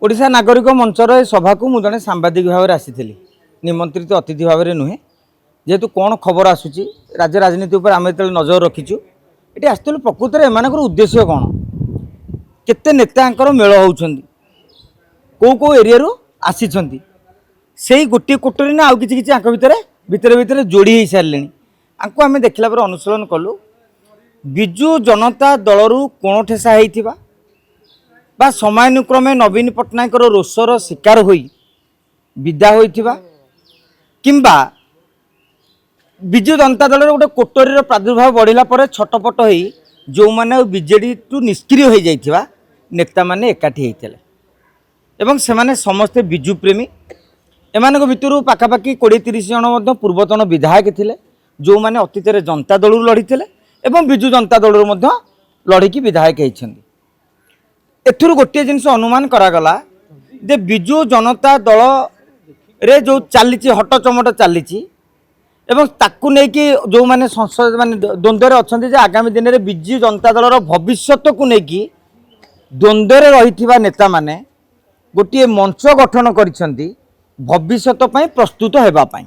ओडिशा नागरिक मंचर ए सभा को मुझे जड़े सांबादिक भाव में आसी निमंत्रित अतिथि भाव में नुहे जेहेतु कौन खबर आसूची राज्य राजनीति उपर आम जो नजर रखीचु ये आसलु प्रकृत में एम उद्देश्य कौन केते नेता मेल होती कौ कौ एरिया आसी से गोटे कोटरी ना आउ कि भितर भितर भितर जोड़ी हो सारे आपको आम देखला अनुशीलन कलु विजु जनता दलरू कोण ठेसा होइथिबा बा समयानुक्रमे नवीन पट्टनायक रोषर शिकार होई विदा होइथिबा किंबा विजु जनता दल गोटे कोटरी प्रादुर्भाव बढ़ला पर छटपट होई जो माने बीजेडी टू निष्क्रिय हो जाइथिबा नेता माने एकाठी होइथिले एवं सेमाने समस्ते विजु प्रेमी एमानक भितरु पाखापाखि 20-30 जन पूर्वतन विधायक थिले जो माने अतीत जनता दलरू लड़ीथिले एवं विजु जनता दलरू लड़ीकी विधायक होइछन्ति। एथुर गोटे जिनस अनुमान करागला जे विजु जनता दल रे जो चली हट चमट चली एवं ताकू नेकी जो माने संसद माने द्वंद्व अच्छा आगामी दिन में विजु जनता दलर भविष्य को लेकिन द्वंद्व रही नेता माने गोटे मंच गठन करिसेंती भविष्य प्रस्तुत होगापाई